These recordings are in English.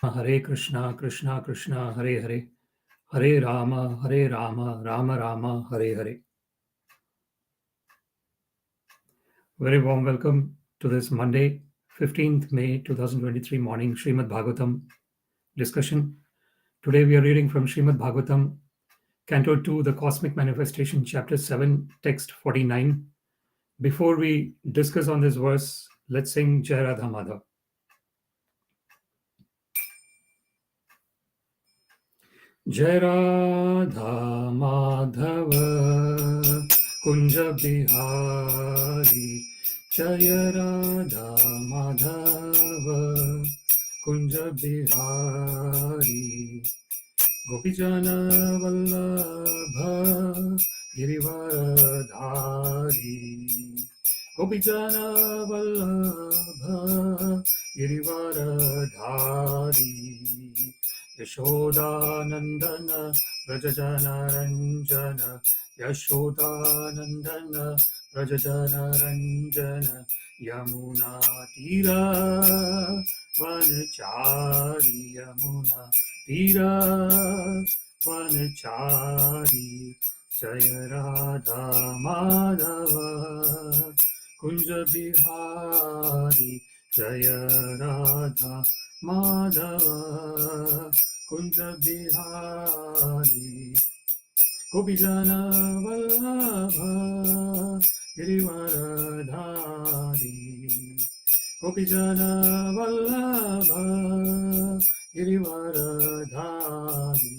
Hare Krishna, Krishna Krishna, Hare Hare, Hare Rama, Rama Rama, Hare Hare. Very warm welcome to this Monday, 15th May 2023 morning Śrīmad-Bhāgavatam discussion. Today we are reading from Śrīmad-Bhāgavatam, Canto 2, the Cosmic Manifestation, Chapter 7, Text 49. Before we discuss on this verse, let's sing Jai Radha Madhav. Jai Radha Madhava Kunja Bihari, Jai Radha Madhava Kunja Bihari, Gopijana Vallabha Girivaradhari, Gopijana Vallabha Girivaradhari, Yashodanandana Vrajajana Ranjana, Yashodanandana Vrajajana Ranjana, Yamuna Tira Vanachari, Yamuna Tira Vanachari, Jaya Radha Madhava Kunja Bihari, Jaya Radha Madhava Kunja Bihari, Gopijana Vallabha Girivaradhari, Gopijana Vallabha Girivaradhari,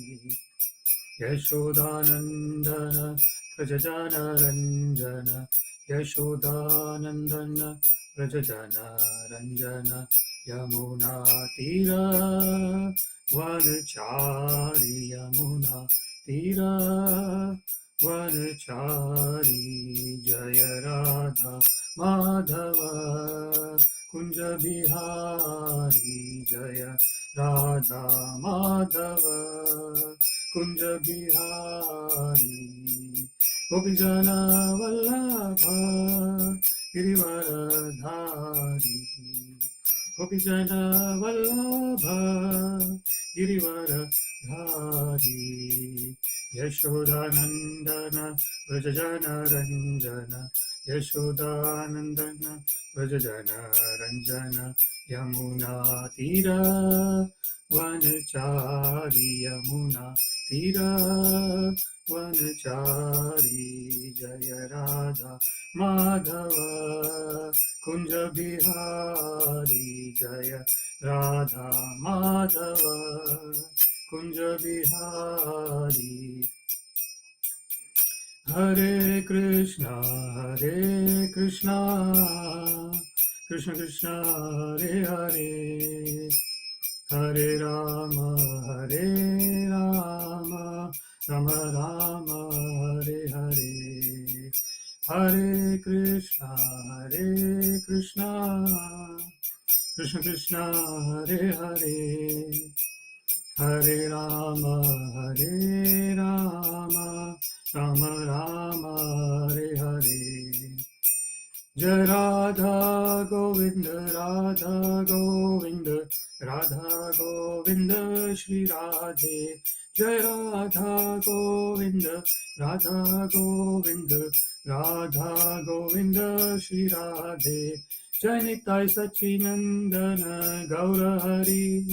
Yashodanandana Vrajajana Ranjana, Yashodanandana Vrajajana Ranjana, Yamuna Tira Vanachari, Yamuna Tira Vanachari, Jaya Radha Madhava Kunja Bihari, Jaya Radha Madhava Kunja Bihari, Gopijana Vallabha Girivaradhari, Gopijana Vallabha Girivaradhari, Yashodanandana Vrajajana Ranjana, Yashodanandana Vrajajana Ranjana, Yamuna Tira Vanachari, Yamuna Tira Vanachari, Jaya Radha Madhava Kunja Bihari, Jaya Radha Madhava Kunja Bihari. Hare Krishna, Krishna Krishna, Hare Hare, Hare Rama, Rama Rama, Hare Hare, Hare Krishna, Krishna Krishna, Hare Hare, Hare Rama, Rama Rama, Hare Hare. Jai Radha Govinda, Radha Govinda, Radha Govinda, Shri Radhe. Jai Radha Govinda, Radha Govinda, Radha Govinda, Shri Radhe. Jai Nitai Sachinandana Gaura Hari,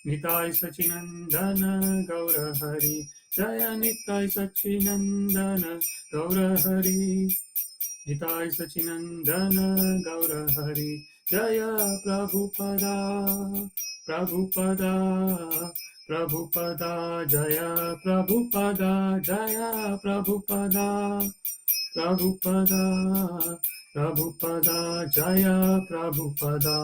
Nitai Sachinandana Gaura Hari, Jaya Nitai Sachinandana Gaura Hari, Nitai Sachinandana Gaura Hari, Jaya Prabhupada, Prabhupada, Prabhupada, Jaya Prabhupada, Jaya Prabhupada, Prabhupada, Prabhupada, Jaya Prabhupada,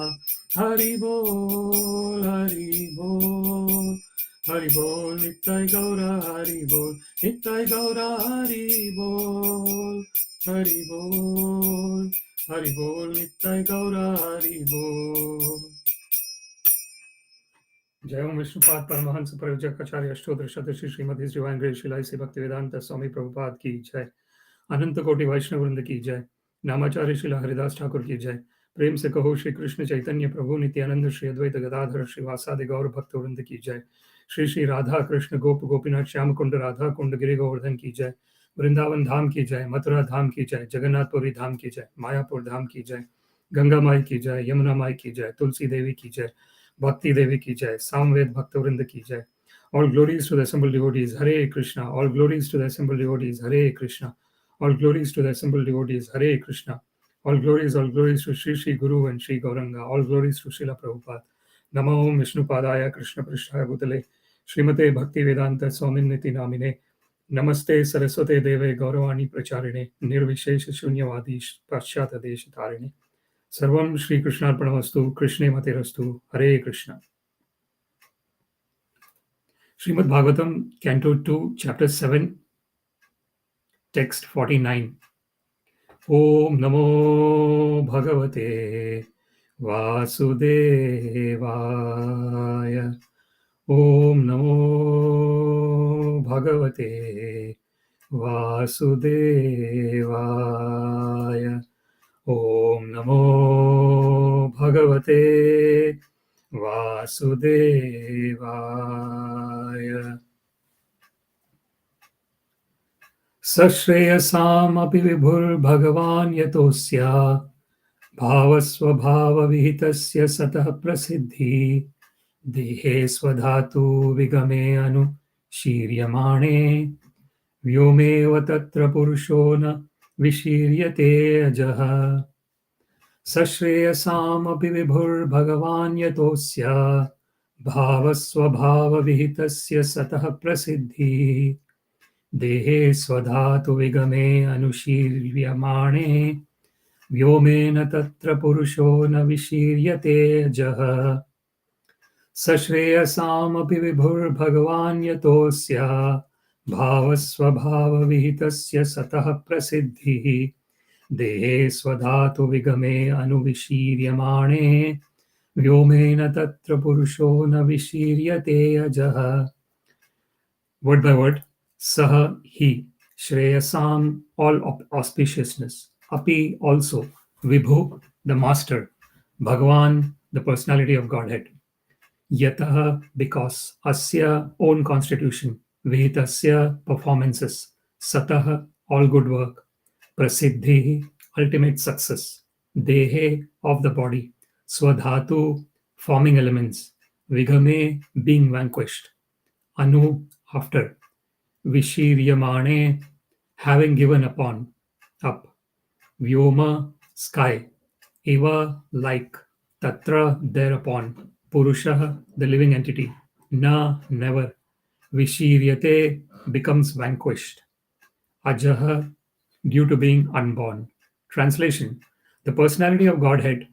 Hari Bol, Hari Bol, Hari Bol, Nitai Gaura Hari Bol, Nitai Gaura Hari Bol, Hari Bol, Hari Bol, Nitai Gaura Hari Bol. Jai Om Vishnupad Paramahansa Parivjakacharya Ashtodra Shatashi Srimad His Divine Grace Shilai Se Bhaktivedanta Swami Prabhupada Ki Jai, Ananta Koti Vaishnava Vrinda Ki Jai, Namacharya Srila Haridas Thakur Ki Jai, प्रेम से कहो श्री कृष्ण चैतन्य प्रभु नित्यानंद श्री अद्वैत गदाधर श्रीवासादि गौर भक्तवृंद की जय। श्री श्री राधा कृष्ण गोप गोपीनाथ श्याम कुंड राधा कुंड गिरि गोवर्धन की जय। वृंदावन धाम की जय, मथुरा धाम की जय, जगन्नाथपुरी धाम की जय, मायापुर धाम की जय, गंगा माई की जय, यमुना माई की जय, तुलसी देवी की जय, भक्ति देवी की जय, सामवेद भक्तवृंद की जय। All glories to the assembled devotees, Hare Krishna. All glories to the assembled devotees, Hare Krishna. All glories to the assembled devotees, Hare Krishna. All glories to Sri Sri Guru and Sri Gauranga. All glories to Srila Prabhupada. Namo Om Vishnu Padaya Krishna Prishtaya Bhutale Srimate Bhakti Vedanta Swaminiti Namine Namaste Saraswate Deve Gauravani Pracharine Nirvishesha Shunyavadi Paschata Deshatarine Sarvam Shri Krishna Arpanamastu Krishne Materastu Hare Krishna. Śrīmad-Bhāgavatam, Canto 2, Chapter 7, Text 49. Om Namo Bhagavate Vasudevaya. Om Namo Bhagavate Vasudevaya. Om Namo Bhagavate Vasudevaya. Śreyasām api vibhur bhagavān yatosya bhāva-svabhāva-vihitasya sataḥ prasiddhiḥ dehe sva-dhātu-vigame nuviśīryamāṇe vyomeva tatra puruṣo viśīryate ajah. Śreyasām api vibhur bhagavān yatosya bhāva-svabhāva-vihitasya sataḥ prasiddhiḥ dehe sva-dhātu-vigame nuviśīryamāṇe vyomena tatra puruṣo viśīryate ajah. Śreyasām api vibhur bhagavān yatosya bhāva-svabhāva-vihitasya sataḥ prasiddhiḥ dehe sva-dhātu-vigame nuviśīryamāṇe vyomena tatra puruṣo viśīryate ajah. Word by word. Saha, he, śreyasām, all auspiciousness, api, also, vibhu, the master, bhagavān, the personality of Godhead, yataha, because, asya, own constitution, vihitasya, performances, sataḥ, all good work, prasiddhiḥ, ultimate success, dehe, of the body, sva-dhātu, forming elements, vigame, being vanquished, anu, after, viśīryamāṇe, having given upon, up, vyoma, sky, eva, like, tatra, thereupon, puruṣa, the living entity, na, never, viśīryate, becomes vanquished, ajah, due to being unborn. Translation: the personality of Godhead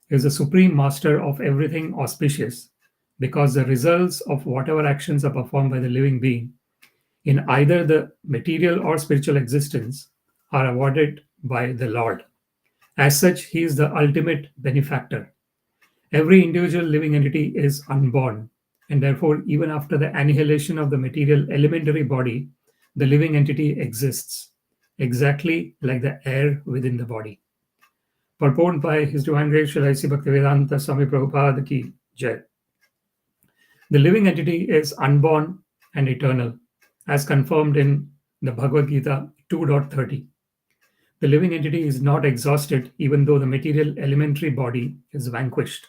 is the supreme master of everything auspicious, because the results of whatever actions are performed by the living being in either the material or spiritual existence are awarded by the Lord. As such, he is the ultimate benefactor. Every individual living entity is unborn, and therefore, even after the annihilation of the material elementary body, the living entity exists, exactly like the air within the body. Purport by His Divine Grace Srila A.C. Bhaktivedanta Swami Prabhupada ki Jai. The living entity is unborn and eternal, as confirmed in the Bhagavad Gita 2.30. The living entity is not exhausted even though the material elementary body is vanquished.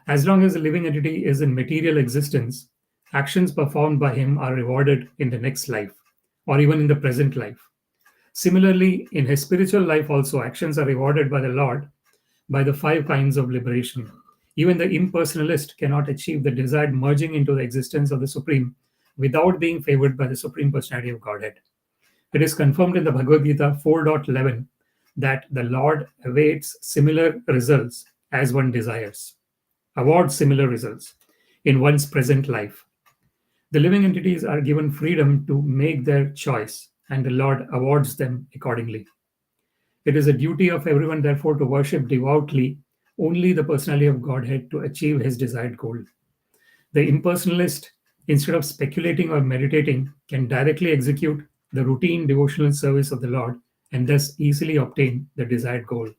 As long as the living entity is in material existence, actions performed by him are rewarded in the next life or even in the present life. Similarly, in his spiritual life also, actions are rewarded by the Lord by the 5 kinds of liberation. Even the impersonalist cannot achieve the desired merging into the existence of the Supreme without being favored by the Supreme Personality of Godhead. It is confirmed in the Bhagavad Gita 4.11 that the Lord awaits similar results as one desires, awards similar results in one's present life. The living entities are given freedom to make their choice, and the Lord awards them accordingly. It is a duty of everyone, therefore, to worship devoutly only the personality of Godhead to achieve his desired goal. The impersonalist, instead of speculating or meditating, can directly execute the routine devotional service of the Lord and thus easily obtain the desired goal.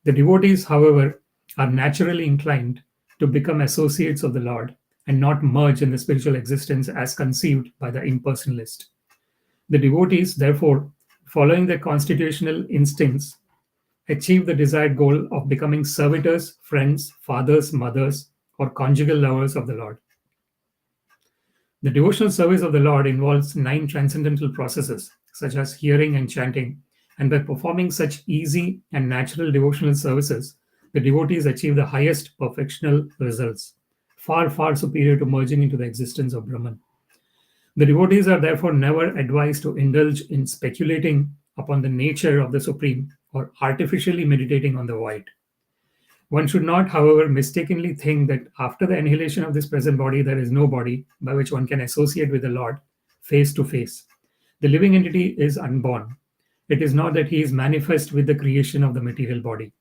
The devotees, however, are naturally inclined to become associates of the Lord and not merge in the spiritual existence as conceived by the impersonalist. The devotees, therefore, following their constitutional instincts, achieve the desired goal of becoming servitors, friends, fathers, mothers, or conjugal lovers of the Lord. The devotional service of the Lord involves 9 transcendental processes, such as hearing and chanting, and by performing such easy and natural devotional services, the devotees achieve the highest perfectional results, far, far superior to merging into the existence of Brahman. The devotees are therefore never advised to indulge in speculating upon the nature of the Supreme or artificially meditating on the void. One should not, however, mistakenly think that after the annihilation of this present body, there is no body by which one can associate with the Lord face to face. The living entity is unborn. It is not that he is manifest with the creation of the material body.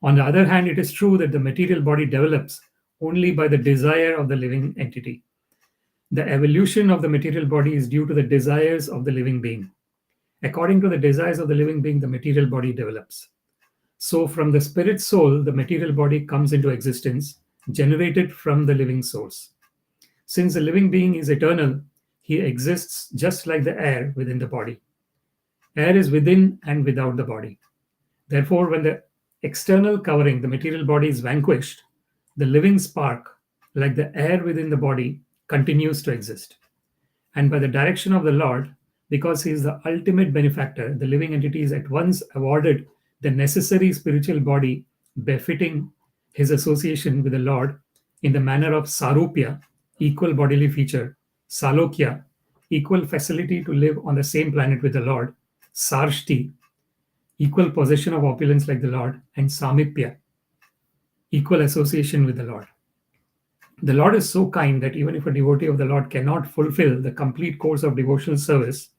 On the other hand, it is true that the material body develops only by the desire of the living entity. The evolution of the material body is due to the desires of the living being. According to the desires of the living being, the material body develops. So, from the spirit soul, the material body comes into existence, generated from the living source. Since the living being is eternal, he exists just like the air within the body. Air is within and without the body. Therefore, when the external covering, the material body, is vanquished, the living spark, like the air within the body, continues to exist. And by the direction of the Lord, because he is the ultimate benefactor, the living entity is at once awarded the necessary spiritual body befitting his association with the Lord in the manner of sarupya, equal bodily feature, salokya, equal facility to live on the same planet with the Lord, sarshti, equal possession of opulence like the Lord, and samipya, equal association with the Lord. The Lord is so kind that even if a devotee of the Lord cannot fulfill the complete course of devotional service,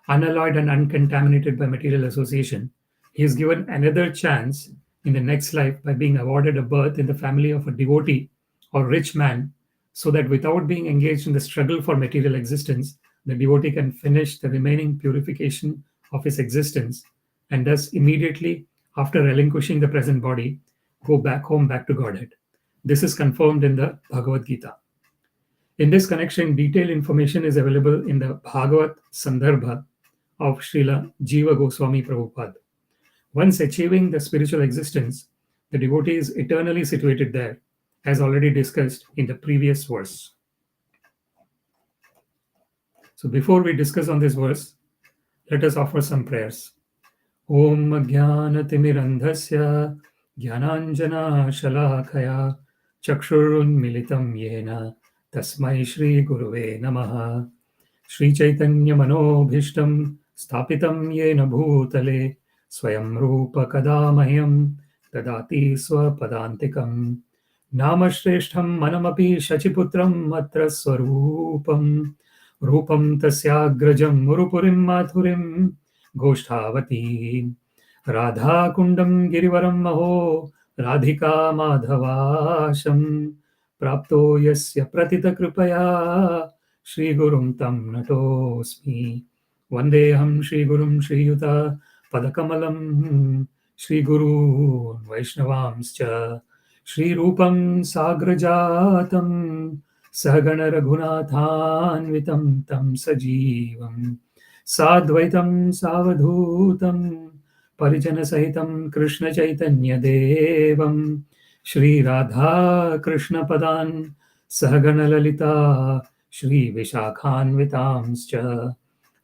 unalloyed and uncontaminated by material association, he is given another chance in the next life by being awarded a birth in the family of a devotee or rich man, so that without being engaged in the struggle for material existence, the devotee can finish the remaining purification of his existence and thus immediately after relinquishing the present body, go back home, back to Godhead. This is confirmed in the Bhagavad Gita. In this connection, detailed information is available in the Bhagavat Sandarbha of Srila Jiva Goswami Prabhupada. Once achieving the spiritual existence, the devotee is eternally situated there, as already discussed in the previous verse. So before we discuss on this verse, let us offer some prayers. Om Jnanatimmirandhasya Jnananjana Shalakaya Chakshurunmilitam Yena Tasmai Shri Guruve Namaha Shri Chaitanya Manobhishtam Stapitam Yena Bhutale Swayam Rupa Kadamahyam Dadati Swapadantikam Namashreshtham Manamapi Shachiputram Matra Swarupam Rupam Tasyagrajam Murupurim Mathurim Goshthavati Radha Kundam Girivaram Maho Radhika Madhavasham Prapto Yasya Pratita Kripaya Shri Gurum Tam Natosmi Vandeham Shri Gurum Shri Yuta Padakamalam Shri Guru Vaishnavamscha Shri Rupam Sagrajatam Sahagana Raghunathanvitam Tam Sajivam Sadvaitam Savadhutam Parijana Sahitam Krishna Chaitanya Devam Shri Radha Krishna Padan Sahagana Lalita Shri Vishakhanvitamscha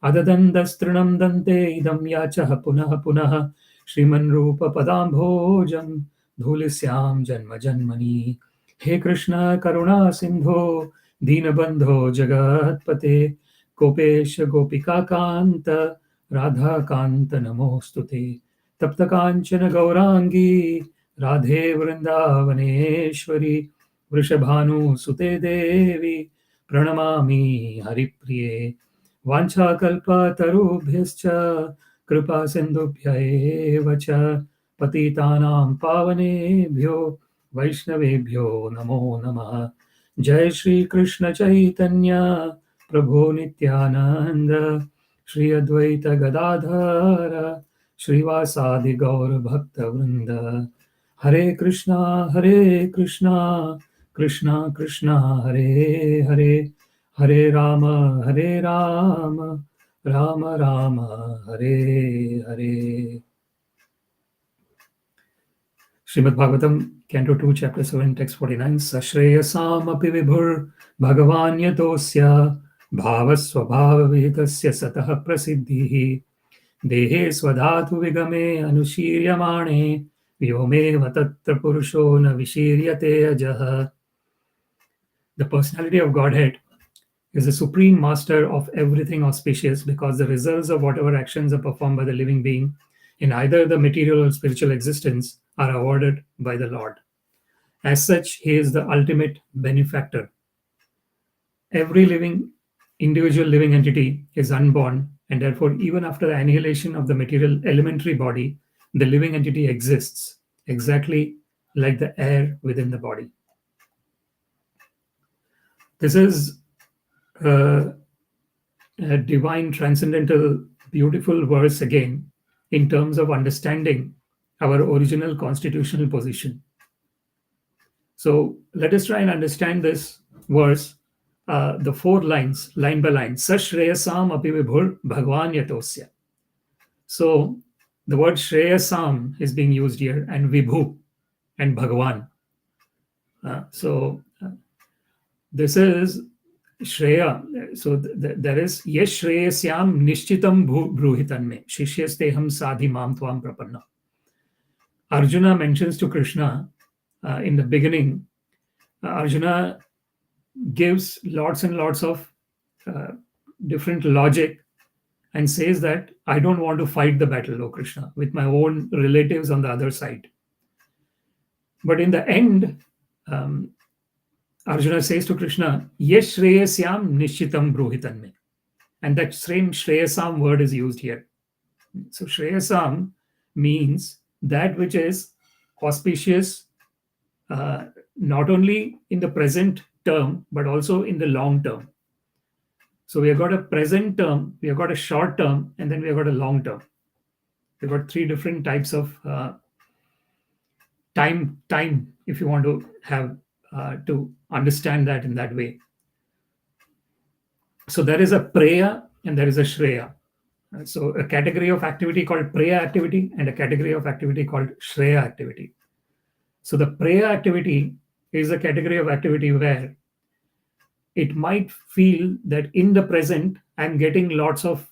Adadandastranam Dante Idam Yachaha Punaha Punaha Shriman Rupa Padam Bhojam Dhulisyam Janma Janmani He Krishna Karuna Sindho Dinabandho Jagatpate Gopesha Gopika Kanta Radha Kanta Namostute Tapta Kanchana Gaurangi Radhe Vrindavaneshwari Vrishabhanu Sute Devi Pranamami Haripriye Vancha Kalpa Tarubhyascha Kripa Sindhubhya eva cha Patitanam Pavanebhyo Vaishnavebhyo Namo Namaha Jai Shri Krishna Chaitanya Prabhu Nityananda Shri Advaita Gadadhara Shrivasadi Gaur Bhakta Vrinda. Hare Krishna, Krishna Krishna, Hare Hare, Hare Rama, Rama Rama, Hare Hare. Śrīmad-Bhāgavatam, Canto 2, Chapter 7, Text 49. Śreyasām api vibhur bhagavān yatosya bhāva-svabhāva-vihitasya sataḥ prasiddhiḥ dehe sva-dhātu-vigame nuviśīryamāṇe vyomeva tatra puruṣo nuviśīryate ajah. The personality of Godhead is the supreme master of everything auspicious, because the results of whatever actions are performed by the living being in either the material or spiritual existence are awarded by the Lord. As such, he is the ultimate benefactor. Every individual living entity is unborn, and therefore, even after the annihilation of the material elementary body, the living entity exists, exactly like the air within the body. This is a divine, transcendental, beautiful verse again, in terms of understanding our original constitutional position. So let us try and understand this verse, the 4 lines, line by line. Śreyasām api vibhur bhagavān yatosya. So the word śreyasām is being used here, and vibhu and bhagavān. This is Shreya. So there is yesh śreyasām nishchitam bruhitan me shishyasteham sadhi mam tvam prapanna. Arjuna mentions to Krishna in the beginning, Arjuna gives lots and lots of different logic and says that I don't want to fight the battle, O Krishna, with my own relatives on the other side. But in the end, Arjuna says to Krishna, yesh śreyasām nishchitam bruhitan me. And that same śreyasām word is used here. So śreyasām means that which is auspicious, not only in the present term, but also in the long term. So we have got a present term, we have got a short term, and then we have got a long term. We've got 3 different types of time, if you want to have to understand that in that way. So there is a preya and there is a shreya. So a category of activity called preya activity and a category of activity called shreya activity. So the preya activity is a category of activity where it might feel that in the present I'm getting lots of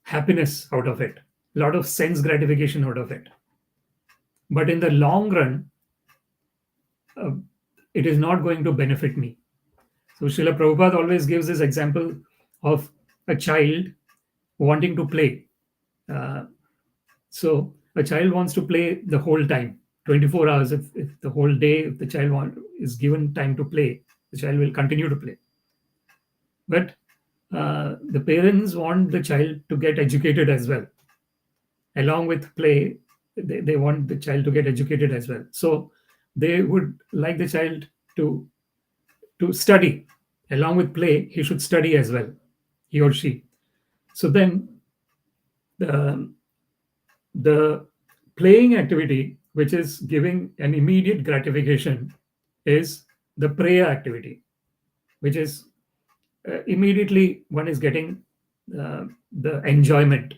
happiness out of it, a lot of sense gratification out of it. But in the long run, it is not going to benefit me. So Srila Prabhupada always gives this example of a child wanting to play. So a child wants to play the whole time, 24 hours. If the whole day, if the child is given time to play, the child will continue to play. But the parents want the child to get educated as well. Along with play, they want the child to get educated as well. So they would like the child to study. Along with play, he should study as well, he or she. So then the playing activity, which is giving an immediate gratification, is the preya activity, which is immediately one is getting the enjoyment.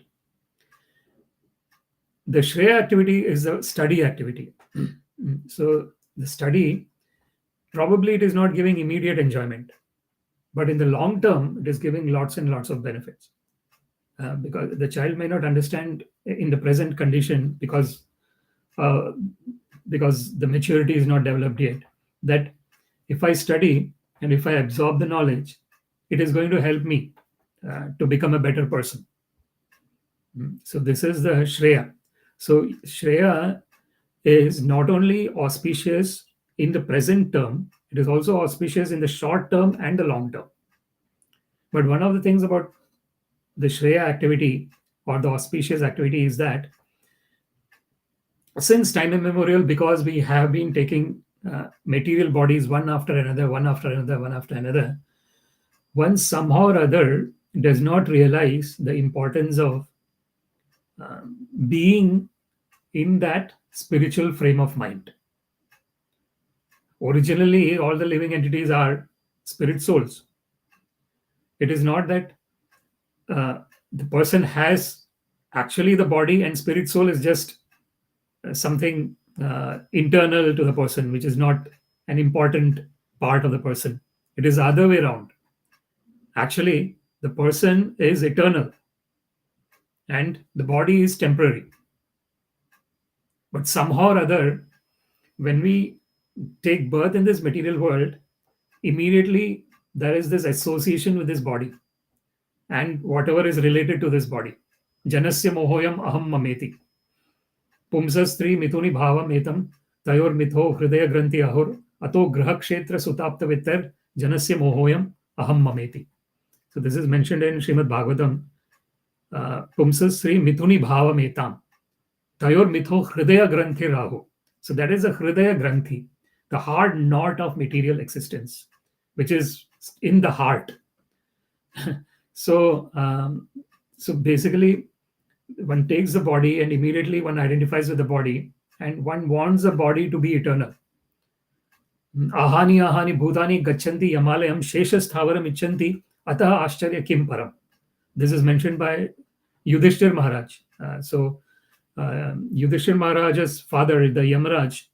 The shreya activity is the study activity. So the study, probably it is not giving immediate enjoyment, but in the long term, it is giving lots and lots of benefits. Because the child may not understand in the present condition because the maturity is not developed yet, that if I study and if I absorb the knowledge, it is going to help me to become a better person. So this is the shreya. So shreya is not only auspicious in the present term, it is also auspicious in the short term and the long term. But one of the things about the shreya activity or the auspicious activity is that since time immemorial, because we have been taking material bodies one after another, one somehow or other does not realize the importance of being in that spiritual frame of mind. Originally, all the living entities are spirit souls. It is not that the person has actually the body, and spirit soul is just something internal to the person, which is not an important part of the person. It is the other way around. Actually, the person is eternal and the body is temporary. But somehow or other, when we take birth in this material world, immediately there is this association with this body and whatever is related to this body. Janasya mohoyam aham mameti. Pumsastri mituni bhava metam tayor mitho hridaya granthi ahur ato graha kshetra sutapta vittar janasya mohoyam aham mameti. So this is mentioned in Śrīmad-Bhāgavatam. Pumsastri mituni bhava metam tayor mitho hridaya granthi rahu. So that is a hridaya granthi, the hard knot of material existence, which is in the heart. So basically, one takes the body and immediately one identifies with the body and one wants the body to be eternal. Ahani ahani bhutani gachanti yamalayam sheshasthavaram ichanti ataha ascharya kim param. This is mentioned by Yudhishthir Maharaj. Yudhishthir Maharaj's father, the Yamaraj,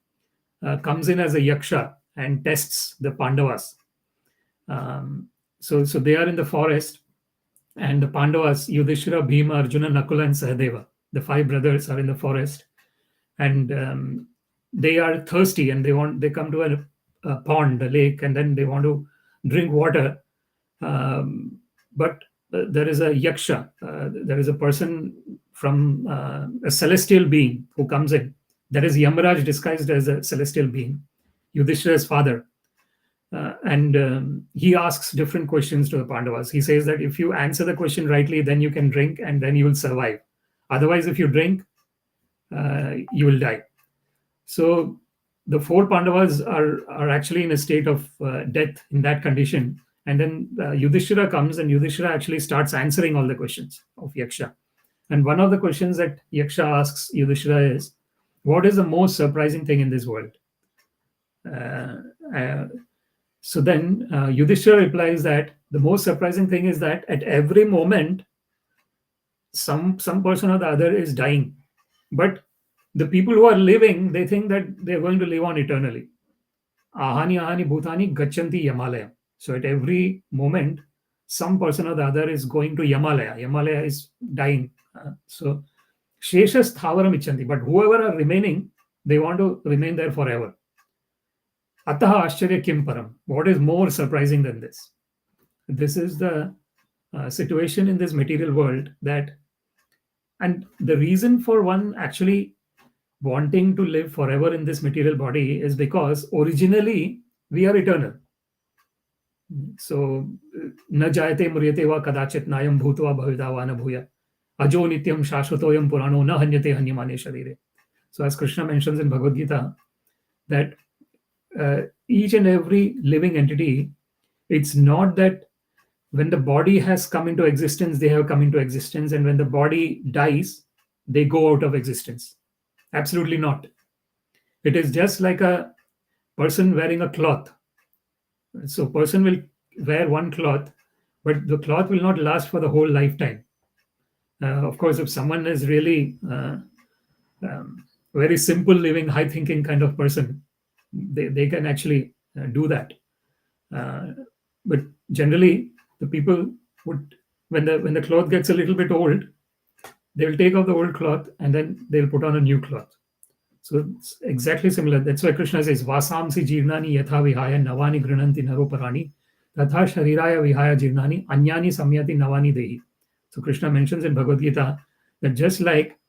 comes in as a yaksha and tests the Pandavas. So they are in the forest, and the Pandavas, Yudhishthira, Bhima, Arjuna, Nakula, and Sahadeva, the 5 brothers, are in the forest, and they are thirsty, and they come to a pond, a lake, and then they want to drink water, but there is a yaksha, there is a person from a celestial being who comes in. That is Yamaraj disguised as a celestial being, Yudhishthira's father. And he asks different questions to the Pandavas. He says that if you answer the question rightly, then you can drink and then you will survive. Otherwise, if you drink, you will die. So the 4 Pandavas are actually in a state of death in that condition. And then Yudhishthira comes, and Yudhishthira actually starts answering all the questions of Yaksha. And one of the questions that Yaksha asks Yudhishthira is, what is the most surprising thing in this world? So then Yudhishthira replies that the most surprising thing is that at every moment, some person or the other is dying. But the people who are living, they think that they're going to live on eternally. Ahani ahani bhutani gachanti yamalaya. So at every moment, some person or the other is going to Yamalaya. Yamalaya is dying. So sheshas thavaram ichanti. But whoever are remaining, they want to remain there forever. Ataha ascharya kim param. What is more surprising than this? This is the situation in this material world and the reason for one actually wanting to live forever in this material body is because originally we are eternal. So, na jayate muryate va kadachit nayam bhutva bhavidavana bhuya ajo nityam shashvatoyam purano na hanyate hanyamane sharire. So as Krishna mentions in Bhagavad Gita, that each and every living entity, it's not that when the body has come into existence, they have come into existence, and when the body dies, they go out of existence. Absolutely not. It is just like a person wearing a cloth. So person will wear one cloth, but the cloth will not last for the whole lifetime. Of course, if someone is really very simple living, high thinking kind of person, they can actually do that. But generally, the people would, when the cloth gets a little bit old, they will take off the old cloth and then they'll put on a new cloth. So it's exactly similar. That's why Krishna says, Vasamsi jirnani yatha vihaya navani grinanti naroparani tatha shariraya vihaya jirnani anyani samyati navani dehi. So Krishna mentions in Bhagavad Gita that just like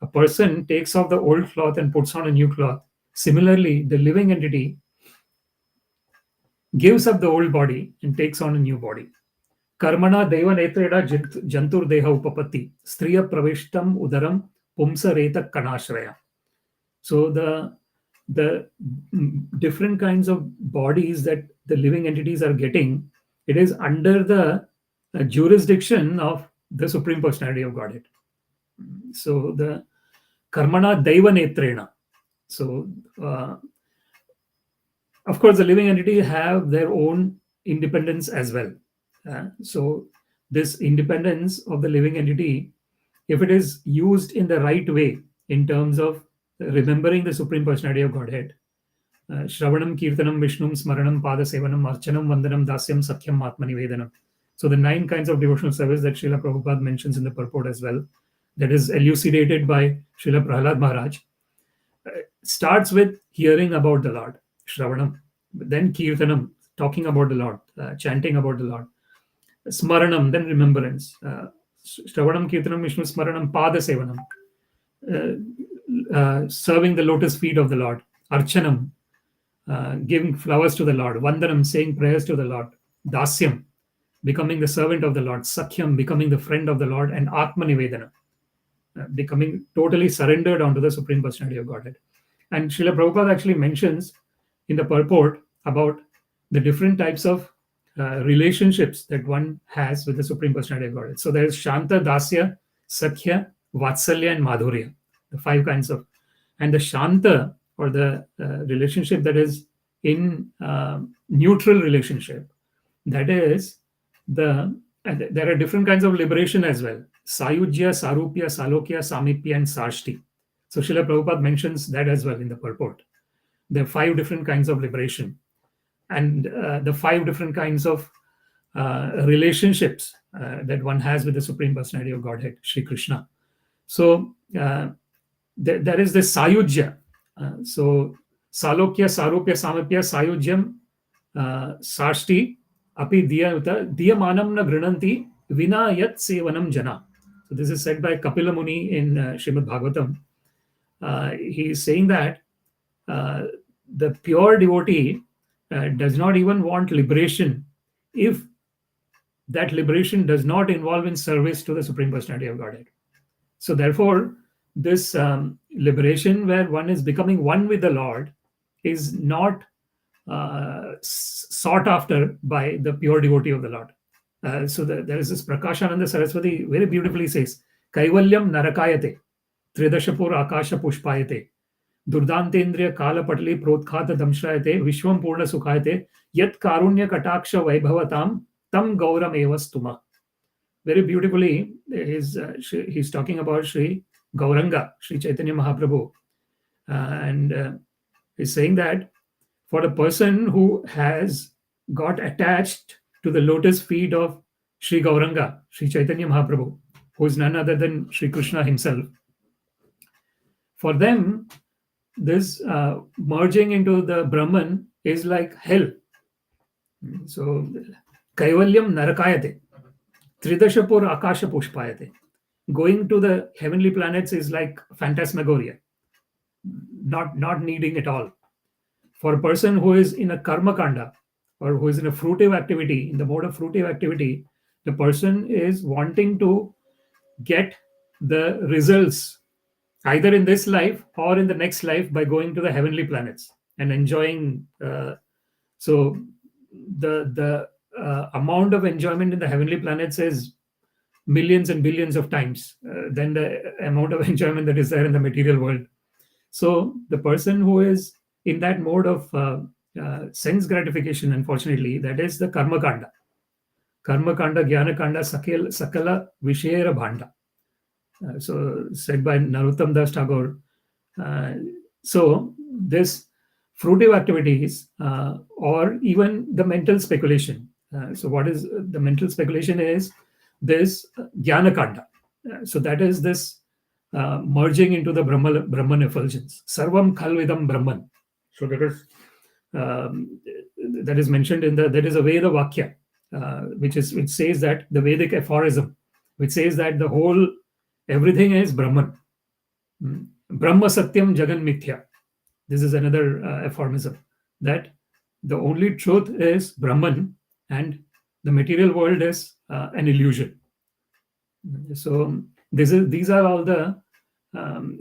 a person takes off the old cloth and puts on a new cloth, similarly, the living entity gives up the old body and takes on a new body. Karmana deva netreda jantur deha upapatti striya pravishtam udaram pumsa reta kanashraya. So the different kinds of bodies that the living entities are getting, it is under the jurisdiction of the Supreme Personality of Godhead. So the karmana daiva netrena. So of course, the living entity have their own independence as well. So this independence of the living entity, if it is used in the right way in terms of remembering the Supreme Personality of Godhead, Shravanam, Kirtanam, Vishnum, Smaranam, Pada Sevanam, Archanam, Vandanam, Dasyam, Sakhyam, Atmanivedanam. So the 9 kinds of devotional service that Srila Prabhupada mentions in the purport as well, that is elucidated by Srila Prahlad Maharaj, starts with hearing about the Lord, Shravanam, then Kirtanam, talking about the Lord, chanting about the Lord, Smaranam, then remembrance, Shravanam, Kirtanam, Vishnu, Smaranam, Pada Sevanam, serving the lotus feet of the Lord, Archanam, giving flowers to the Lord, Vandanam, saying prayers to the Lord, Dasyam, becoming the servant of the Lord, Sakhyam, becoming the friend of the Lord, and Atmanivedana, becoming totally surrendered onto the Supreme Personality of Godhead. And Srila Prabhupada actually mentions in the purport about the different types of relationships that one has with the Supreme Personality of Godhead. So there is Shanta, Dasya, Sakhya, Vatsalya, and Madhurya, the 5 kinds of. And the Shanta, or the relationship that is in neutral relationship, that is there are different kinds of liberation as well. Sayujya, Sarupya, Salokya, Samipya, and Sashti. So Srila Prabhupada mentions that as well in the purport. There are 5 different kinds of liberation, and the 5 different kinds of relationships that one has with the Supreme Personality of Godhead, Sri Krishna. So there is this Sayujya. So Salokya, Sarupya, Samipya, Sayujyam, Sashti, Api Diyamanam na grinanti vina yat sevanam jana. So this is said by Kapila Muni in Śrīmad-Bhāgavatam. He is saying that the pure devotee does not even want liberation if that liberation does not involve in service to the Supreme Personality of Godhead. So therefore, this liberation where one is becoming one with the Lord is not sought after by the pure devotee of the Lord. So there is this Prakashananda Saraswati very beautifully says, Kaivalyam narakayate, Tridashapur akasha pushpayate, Durdantendriya kala patli protkata damshrayate, Vishwam purna sukhayate, Yat karunya kataksha vaibhavatam, tam gauram evastuma. Very beautifully, he's talking about Sri Gauranga, Sri Chaitanya Mahaprabhu. And he's saying that for a person who has got attached to the lotus feet of Sri Gauranga, Sri Chaitanya Mahaprabhu, who is none other than Sri Krishna himself, for them, this merging into the Brahman is like hell. So, Kaivalyam narakayate, Tridashapur akasha pushpayate. Going to the heavenly planets is like phantasmagoria, not needing at all. For a person who is in a karma kanda, or who is in a fruitive activity, in the mode of fruitive activity, the person is wanting to get the results either in this life or in the next life by going to the heavenly planets and enjoying. So the amount of enjoyment in the heavenly planets is millions and billions of times than the amount of enjoyment that is there in the material world. So the person who is in that mode of sense gratification, unfortunately, that is the karma kanda. Karma kanda, jnana kanda, sakala vishera bhanda. So said by Narottam Das Tagore. So this fruitive activities or even the mental speculation. So what is the mental speculation is this jnana kanda. So that is this merging into the Brahman effulgence. Sarvam khalvidam Brahman. So that is mentioned in there is a Veda Vakya, which says that the Vedic aphorism, which says that the whole everything is Brahman. Brahma Satyam Jagan Mithya. This is another aphorism, that the only truth is Brahman and the material world is an illusion. So these are all the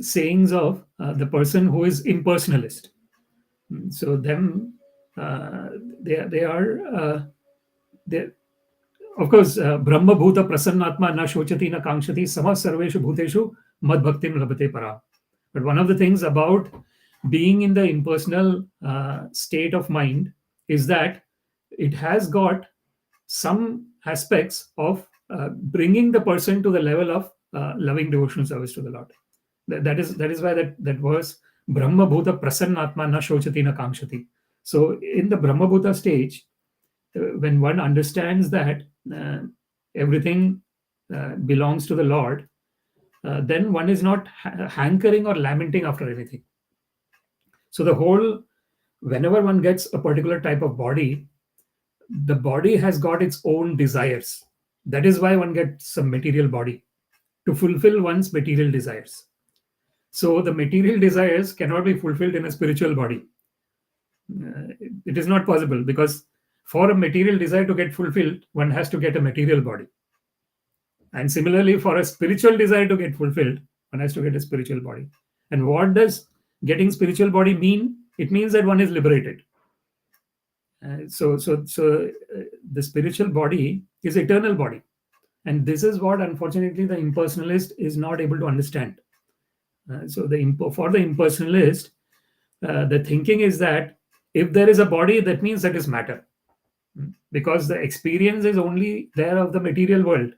sayings of the person who is impersonalist. So them, they are of course, Brahma Bhuta Prasannatma na shochati na kankshati sama sarveshu bhuteshu mad bhaktim labhate para. But one of the things about being in the impersonal state of mind is that it has got some aspects of bringing the person to the level of loving devotional service to the Lord. That is why that verse Brahma Bhuta Prasannatma na shochati na kamshati. So in the Brahma Bhuta stage, when one understands that everything belongs to the Lord, then one is not hankering or lamenting after anything. So whenever one gets a particular type of body, the body has got its own desires. That is why one gets some material body, to fulfill one's material desires. So the material desires cannot be fulfilled in a spiritual body. It is not possible, because for a material desire to get fulfilled, one has to get a material body. And similarly, for a spiritual desire to get fulfilled, one has to get a spiritual body. And what does getting spiritual body mean? It means that one is liberated. So the spiritual body is eternal body. And this is what, unfortunately, the impersonalist is not able to understand. For the impersonalist, the thinking is that if there is a body, that means that is matter. Because the experience is only there of the material world.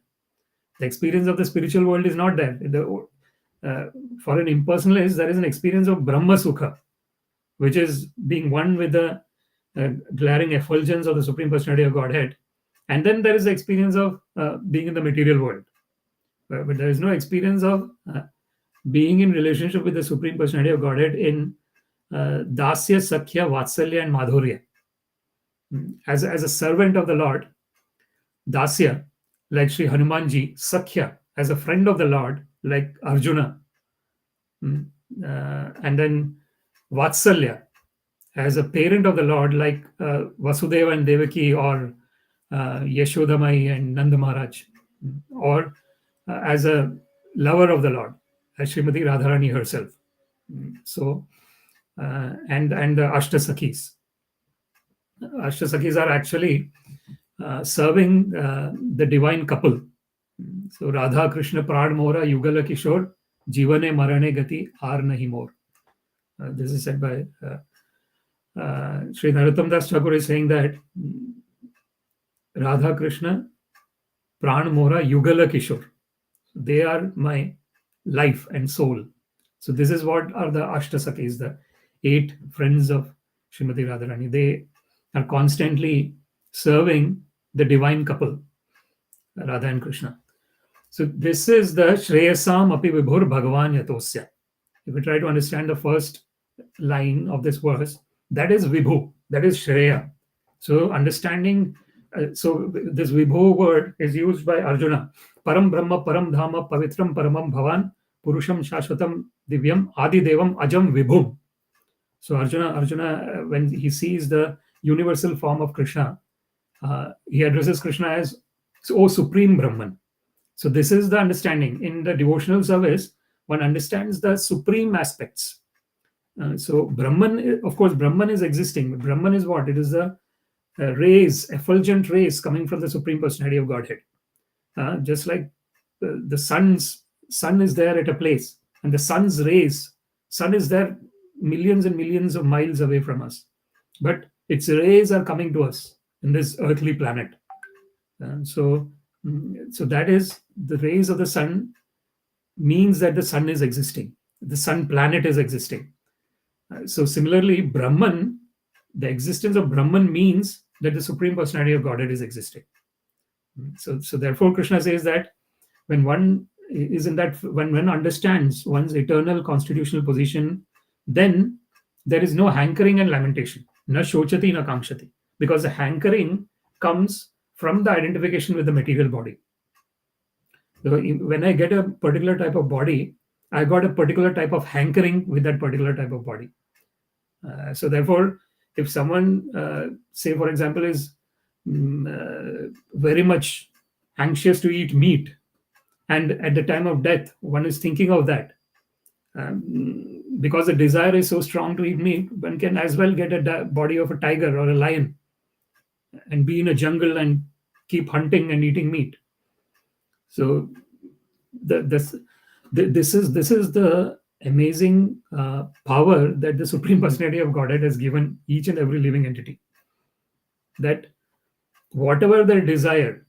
The experience of the spiritual world is not there. For an impersonalist, there is an experience of Brahma Sukha, which is being one with the glaring effulgence of the Supreme Personality of Godhead. And then there is the experience of being in the material world. But there is no experience of being in relationship with the Supreme Personality of Godhead in Dāsya, Sakhya, Vatsalya, and Madhurya. As a servant of the Lord, Dāsya, like Sri Hanumanji; Sakhya, as a friend of the Lord, like Arjuna; and then Vatsalya, as a parent of the Lord, like Vasudeva and Devaki, or Yashodamai and Nanda Maharaj; or as a lover of the Lord, as Srimati Radharani herself. So, and the Ashtasakhis. Ashtasakhis are actually serving the divine couple. So, Radha Krishna Prad Mora Yugala Kishore Jivane Marane Gati Ar Nahi Mor. This is said by Sri Narottam Das Thakur is saying that Radha Krishna Pran Mora Yugala Kishore. They are my life and soul. So this is what are the Ashtasakhis, the 8 friends of Srimati Radharani. They are constantly serving the divine couple, Radha and Krishna. So this is the śreyasām api vibhur bhagavān yatosya. If we try to understand the first line of this verse, that is vibhu, that is shreya. So understanding, so this vibhu word is used by Arjuna. Param Brahma, Param Dhama, Pavitram Paramam Bhavan, Puruṣam Shashvatam Divyam Adi Devam Ajam Vibhum. So Arjuna, when he sees the universal form of Krishna, he addresses Krishna as, O Supreme Brahman. So this is the understanding. In the devotional service, one understands the supreme aspects. So Brahman, of course, Brahman is existing. Brahman is what? It is a rays, effulgent rays coming from the Supreme Personality of Godhead. Just like the sun is there at a place, and the sun's rays, sun is there millions and millions of miles away from us, but its rays are coming to us in this earthly planet. So that is, the rays of the sun means that the sun is existing, the sun planet is existing. So similarly, Brahman, the existence of Brahman means that the Supreme Personality of Godhead is existing. So therefore, Krishna says that when one is in that, when one understands one's eternal constitutional position, then there is no hankering and lamentation. Na shochati na kamshati. Because the hankering comes from the identification with the material body. So when I get a particular type of body, I got a particular type of hankering with that particular type of body. So therefore, if someone, say for example, is very much anxious to eat meat, and at the time of death, one is thinking of that, because the desire is so strong to eat meat, one can as well get a body of a tiger or a lion and be in a jungle and keep hunting and eating meat. So This is the amazing power that the Supreme Personality of Godhead has given each and every living entity. That whatever their desire,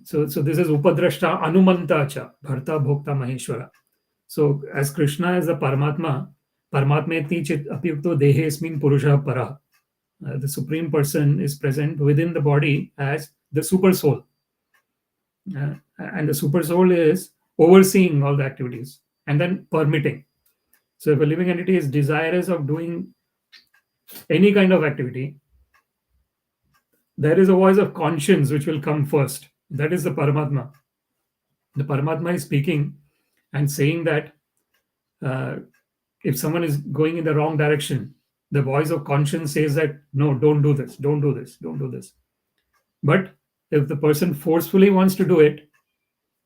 so this is Upadrashta Anumanta cha Bharta Bhokta Maheshwara. So as Krishna is the Paramatma, Paramatmeti chit apyukto dehe asmin puruṣa para. The Supreme Person is present within the body as the super soul. And the super soul is overseeing all the activities and then permitting. So if a living entity is desirous of doing any kind of activity, there is a voice of conscience which will come first. That is the Paramatma. The Paramatma is speaking and saying that if someone is going in the wrong direction, the voice of conscience says that, no, don't do this, don't do this, don't do this. But if the person forcefully wants to do it,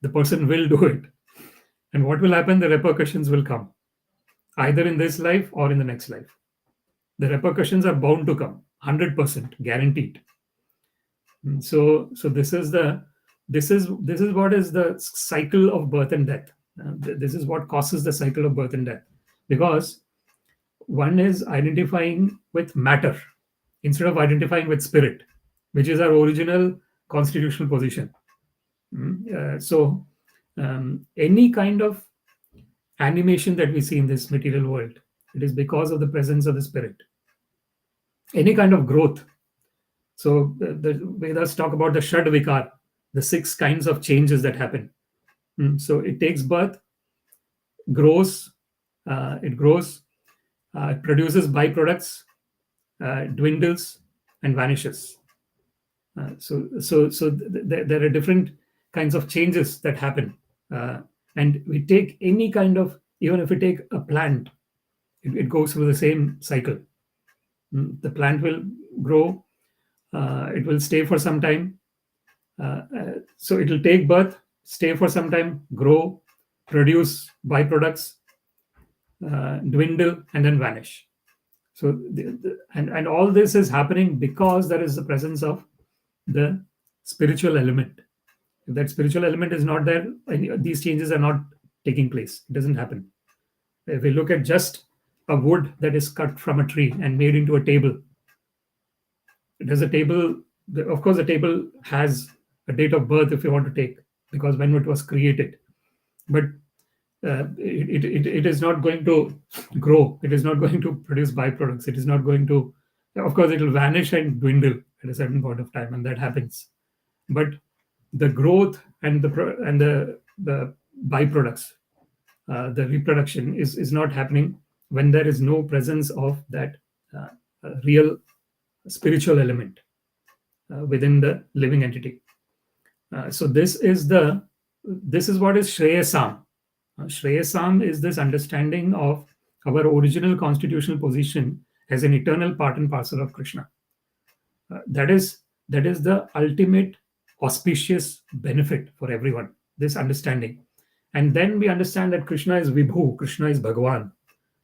the person will do it. And what will happen? The repercussions will come, either in this life or in the next life. The repercussions are bound to come, 100% guaranteed. So this is what is the cycle of birth and death. This is what causes the cycle of birth and death, because one is identifying with matter instead of identifying with spirit, which is our original constitutional position. So any kind of animation that we see in this material world, it is because of the presence of the spirit. Any kind of growth. So the Vedas talk about the Shad Vikar, the 6 kinds of changes that happen. So it takes birth, grows, it grows, it produces byproducts, dwindles, and vanishes. So there are different kinds of changes that happen. And we take any kind of, even if we take a plant, it goes through the same cycle. The plant will grow, it will stay for some time. So it will take birth, stay for some time, grow, produce byproducts, dwindle, and then vanish. So and all this is happening because there is the presence of the spiritual element. If that spiritual element is not there, these changes are not taking place. It doesn't happen. If we look at just a wood that is cut from a tree and made into a table, does a table, of course, the table has a date of birth if you want to take, because when it was created. But it is not going to grow. It is not going to produce byproducts. It is not going to, of course, it will vanish and dwindle at a certain point of time, and that happens. But the growth and the byproducts, the reproduction is not happening when there is no presence of that real spiritual element within the living entity. So this is what is śreyasām. Śreyasām is this understanding of our original constitutional position as an eternal part and parcel of Krishna. That is the ultimate auspicious benefit for everyone, this understanding. And then we understand that Krishna is vibhur, Krishna is bhagavān,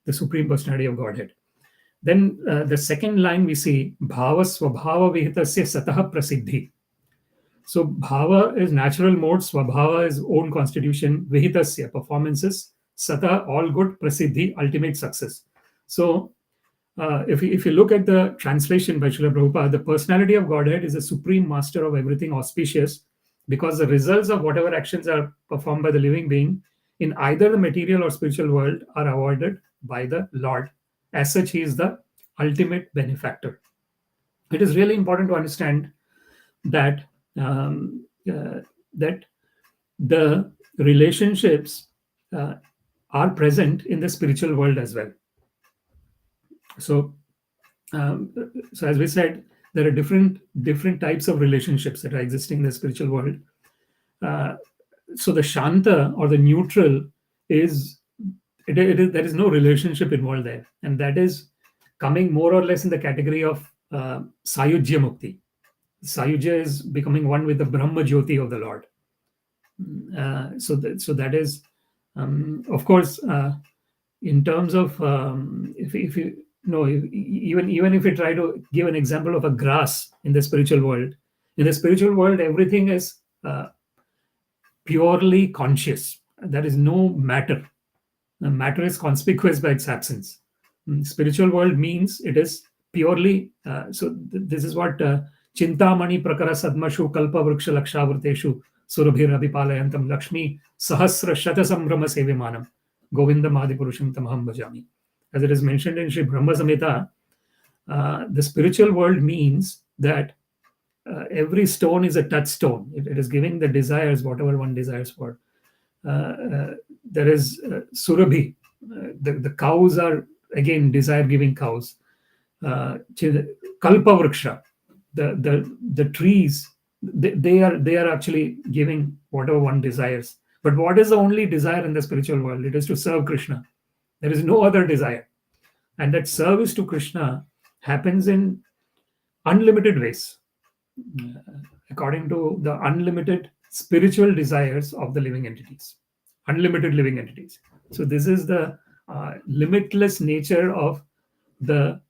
the Supreme Personality of Godhead. Then the second line we see, bhava-svabhāva-vihitasya sataḥ prasiddhiḥ. So bhava is natural mode, svabhava is own constitution, vihitasya, performances, sataḥ, all good, prasiddhi, ultimate success. So if you look at the translation by Srila Prabhupada, the personality of Godhead is the supreme master of everything auspicious, because the results of whatever actions are performed by the living being in either the material or spiritual world are avoided by the Lord. As such, he is the ultimate benefactor. It is really important to understand that that the relationships are present in the spiritual world as well. So as we said, there are different types of relationships that are existing in the spiritual world. So the shanta, or the neutral, is there is no relationship involved there, and that is coming more or less in the category of sayujya mukti. Sayujya is becoming one with the Brahma Jyoti of the Lord. So that is, of course, in terms of if you know, even if you try to give an example of a grass in the spiritual world, everything is purely conscious. there is no matter. Matter is conspicuous by its absence. Spiritual world means it is purely, this is what Chintamani Prakara Sadmashu Kalpa Vriksha Lakshavrteshu Surabhir Abhipalayantam Lakshmi Sahasra Shatasambrama Sevimanam Govinda Madipurusham Tamaham Bhajami. As it is mentioned in Sri Brahma Samhita, the spiritual world means that every stone is a touchstone. It is giving the desires, whatever one desires for. There is Surabhi. The cows are, again, desire-giving cows. Kalpa Vriksha. The trees, they are actually giving whatever one desires. But what is the only desire in the spiritual world? It is to serve Krishna. There is no other desire. And that service to Krishna happens in unlimited ways, according to the unlimited spiritual desires of the living entities, unlimited living entities. So this is the limitless nature of the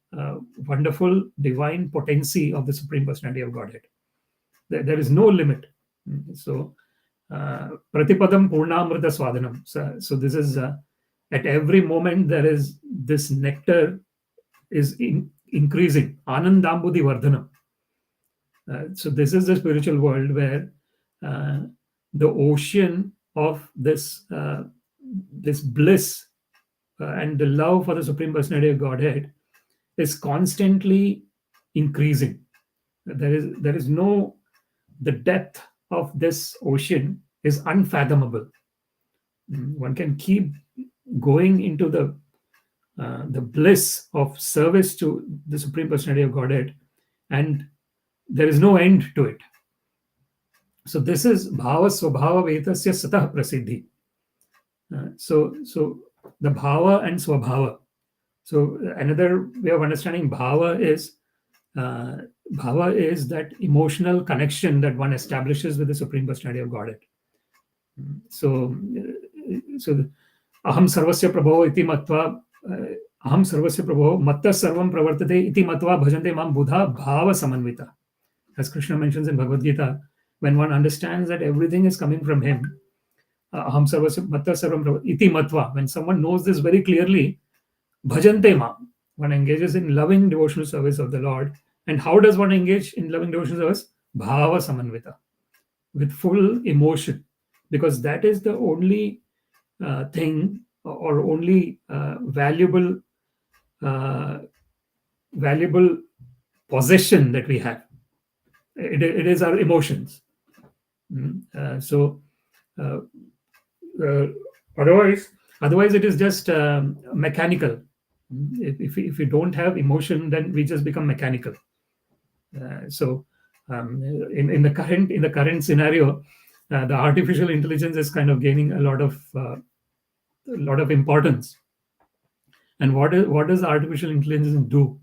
wonderful divine potency of the Supreme Personality of Godhead. There is no limit. So Pratipadam Purnamrita Swadhanam. So this is at every moment there is this nectar is increasing. Anandambudhi Vardhanam. So this is the spiritual world where the ocean of this bliss and the love for the Supreme Personality of Godhead is constantly increasing. There is no, the depth of this ocean is unfathomable. One can keep going into the bliss of service to the Supreme Personality of Godhead, and there is no end to it. So this is bhava-svabhāva-vihitasya sataḥ prasiddhiḥ. So the bhava and swabhava. So another way of understanding bhava is that emotional connection that one establishes with the Supreme Personality of Godhead. So aham sarvasya prabho iti matva aham sarvasya prabho matta sarvam pravartate iti matva bhajante mam buddha bhava samanvita. As Krishna mentions in Bhagavad Gita, when one understands that everything is coming from him, aham sarvasya matta sarvam pravartate iti matva, when someone knows this very clearly, bhajante mam, one engages in loving devotional service of the Lord. And how does one engage in loving devotional service? Bhava samanvita, with full emotion, because that is the only thing or only valuable possession that we have. It is our emotions. Otherwise it is just mechanical. If we don't have emotion, then we just become mechanical. In the current scenario, the artificial intelligence is kind of gaining a lot of importance. And what does artificial intelligence do?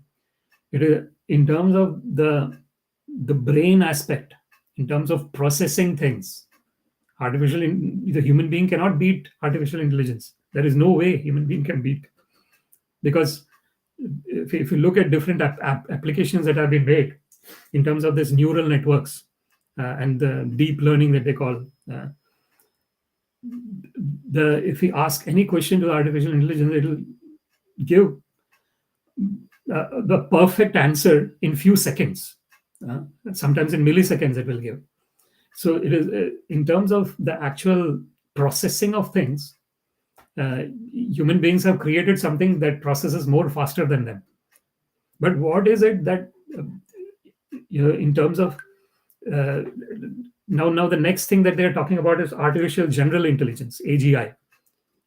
It is in terms of the brain aspect, in terms of processing things. The human being cannot beat artificial intelligence. There is no way human being can beat, because if you look at different applications that have been made in terms of this neural networks and the deep learning that they call, if we ask any question to artificial intelligence, it will give the perfect answer in few seconds. Sometimes in milliseconds it will give. So it is in terms of the actual processing of things, human beings have created something that processes more faster than them. But what is it that in terms of now the next thing that they're talking about is artificial general intelligence, AGI.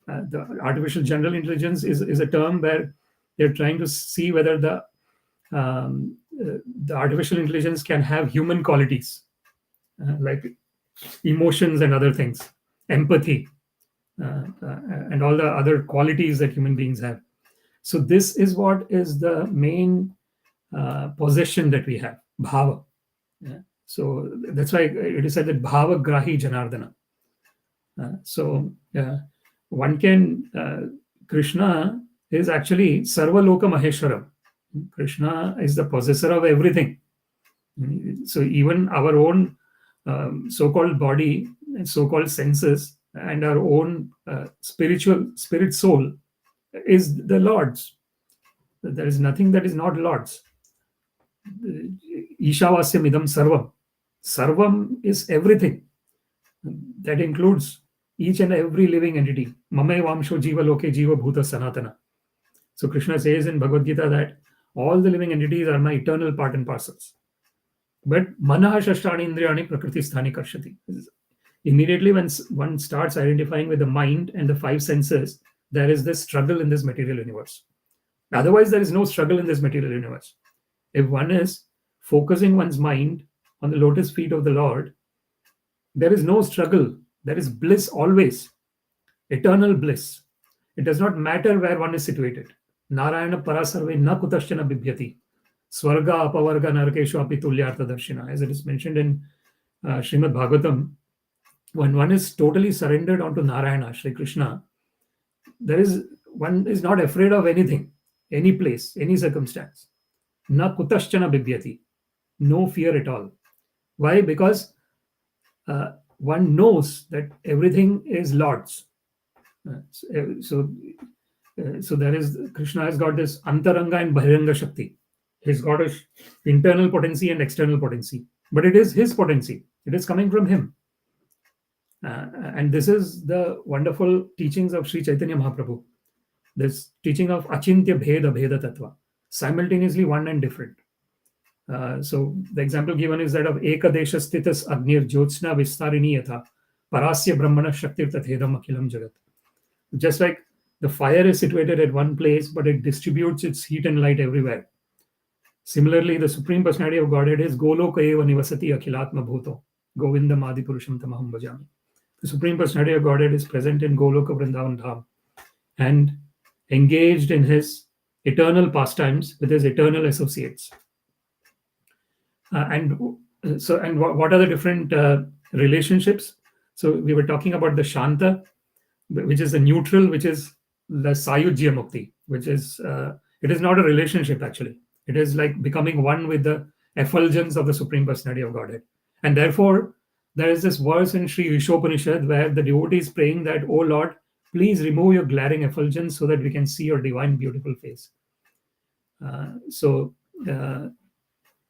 The artificial general intelligence is a term where they're trying to see whether the artificial intelligence can have human qualities, like emotions and other things, empathy, and all the other qualities that human beings have. So this is what is the main possession that we have, bhava. So that's why it is said that bhava grahi janardana. One can, Krishna is actually sarvaloka maheshwaram. Krishna is the possessor of everything. So even our own so-called body and so-called senses, and our own spirit soul is the Lord's. There is nothing that is not Lord's. Ishavasyam idam sarvam. Sarvam is everything. That includes each and every living entity. Mame vamsho jiva loke jiva bhuta sanātana. So Krishna says in Bhagavad Gita that all the living entities are my eternal part and parcels. But manaha shashrani indriyani prakriti sthani karshati. Immediately when one starts identifying with the mind and the five senses, there is this struggle in this material universe. Otherwise, there is no struggle in this material universe. If one is focusing one's mind on the lotus feet of the Lord, there is no struggle. There is bliss always, eternal bliss. It does not matter where one is situated. Narayana parasarve na kutaśyana bibhyati. Swarga apavarga narakeshu api tulyartha darshina. As it is mentioned in Śrīmad-Bhāgavatam, when one is totally surrendered onto Narayana, Shri Krishna, one is not afraid of anything, any place, any circumstance. Na kutaśyana bibhyati. No fear at all. Why? Because one knows that everything is Lord's. So there is, Krishna has got this antaranga and bahiranga shakti. He's got his internal potency and external potency. But it is his potency. It is coming from him. And this is the wonderful teachings of Sri Chaitanya Mahaprabhu. This teaching of achintya bheda bheda tattva. Simultaneously one and different. So the example given is that of ekadesha sthitas agnir jyotsna vistarini yatha parasya brahmana shaktir tathedam akhilam jagat. Just like the fire is situated at one place, but it distributes its heat and light everywhere. Similarly, the Supreme Personality of Godhead is Goloka eva nivasati akhilatma bhuto Govinda madi puruṣam tamaham bhajami. The Supreme Personality of Godhead is present in Goloka Vrindavan Dham and engaged in his eternal pastimes with his eternal associates. And what are the different relationships? So we were talking about the Shanta, which is the neutral, which is the Sayujya Mukti, which is, it is not a relationship actually. It is like becoming one with the effulgence of the Supreme Personality of Godhead. And therefore, there is this verse in Sri Ishopanishad where the devotee is praying that, "O Lord, please remove your glaring effulgence so that we can see your divine, beautiful face."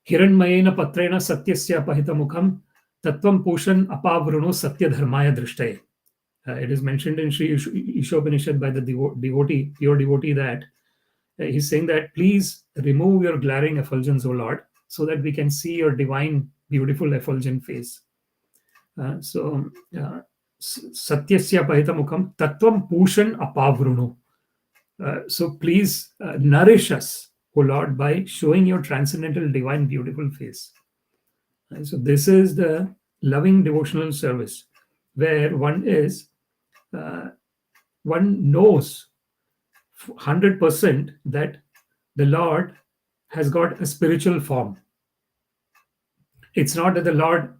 Hiranmayena patrena satyasya apahitamukham tattvam pushan apavrunu satya dharmaya drishtaye. It is mentioned in Sri Ishopanishad by the devotee, pure devotee, that he's saying that please remove your glaring effulgence, O Lord, so that we can see your divine, beautiful, effulgent face. Satyasya apahitamukham tattvam pushan apavrunu. So please nourish us, O Lord, by showing your transcendental, divine, beautiful face. So this is the loving devotional service where one knows 100% that the Lord has got a spiritual form. It's not that the Lord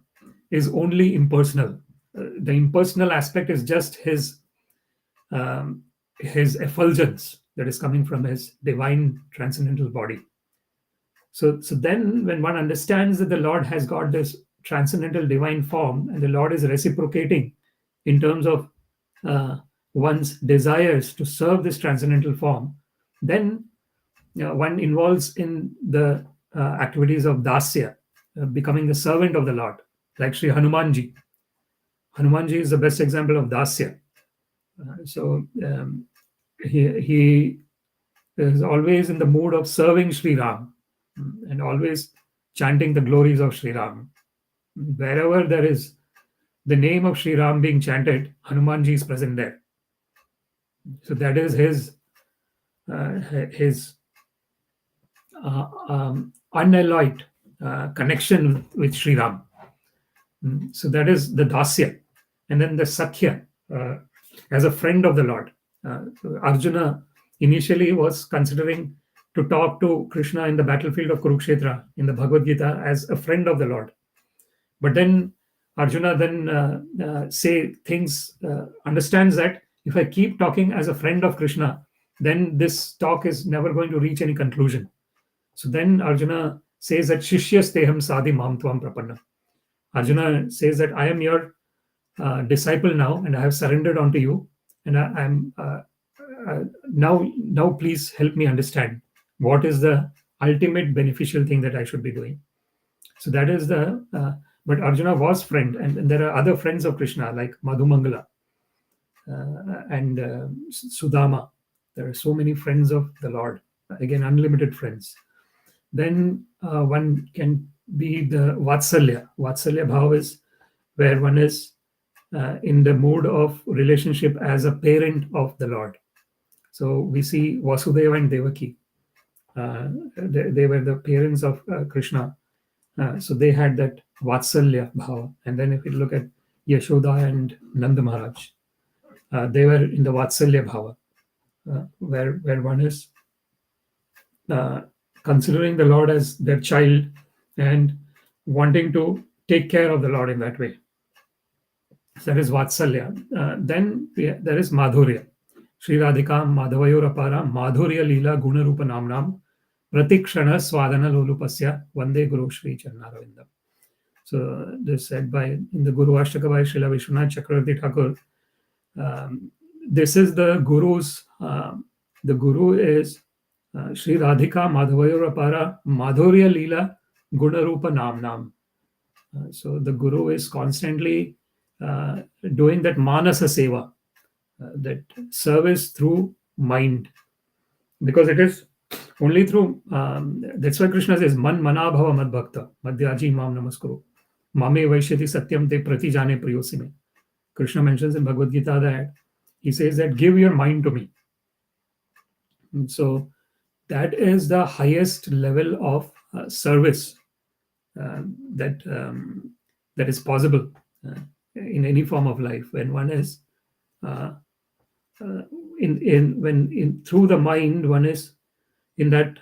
is only impersonal. The impersonal aspect is just his effulgence that is coming from his divine transcendental body. So then when one understands that the Lord has got this transcendental divine form and the Lord is reciprocating in terms of one's desires to serve this transcendental form, then one involves in the activities of Dāsa, becoming the servant of the Lord, like Sri Hanumanji. Hanumanji is the best example of Dāsa. He is always in the mood of serving Sri Ram and always chanting the glories of Sri Ram. Wherever there is the name of Sri Ram being chanted, Hanumanji is present there. So that is his unalloyed connection with Sri Ram. So that is the Dāsa. And then the Sakhya, as a friend of the Lord. Arjuna initially was considering to talk to Krishna in the battlefield of Kurukshetra in the Bhagavad Gita as a friend of the Lord. But then Arjuna understands that if I keep talking as a friend of Krishna, then this talk is never going to reach any conclusion. So then Arjuna says that Shishyasteham sadhi mam tvam prapanna. Arjuna says that I am your disciple now, and I have surrendered unto you, and I'm now please help me understand what is the ultimate beneficial thing that I should be doing. So that is the but Arjuna was friend, and there are other friends of Krishna like Madhumangala and Sudama. There are so many friends of the Lord, again unlimited friends. Then one can be the Vatsalya. Vatsalya bhava is where one is in the mood of relationship as a parent of the Lord. So we see Vasudeva and Devaki. They were the parents of Krishna. So they had that Vatsalya bhava. And then if you look at Yashoda and Nanda Maharaj, they were in the Vatsalya bhava, where one is considering the Lord as their child and wanting to take care of the Lord in that way. So that is Vatsalya. Then there is Madhurya. Shri Radhika Madhavayorapara Madhurya Leela Gunarupa Namnam Pratikshana Swadhana Lolupasya Vande Guru Shri Charnaravindam. So this said by in the Guru Ashtaka by Srila Vishwanath Chakravarti Thakur. This is the Guru's. The Guru is Shri Radhika Madhavayorapara Madhurya Leela Gunarupa Namnam. So the Guru is constantly doing that Manasa Seva, that service through mind, because it is only through that's why Krishna says man manabhava mad bhakta madhyaji mam namaskuru mame vaishyati satyam te prati jane priyosime. Krishna mentions in Bhagavad Gita that he says that give your mind to me. And so that is the highest level of service that is possible in any form of life, when one is through the mind, one is in that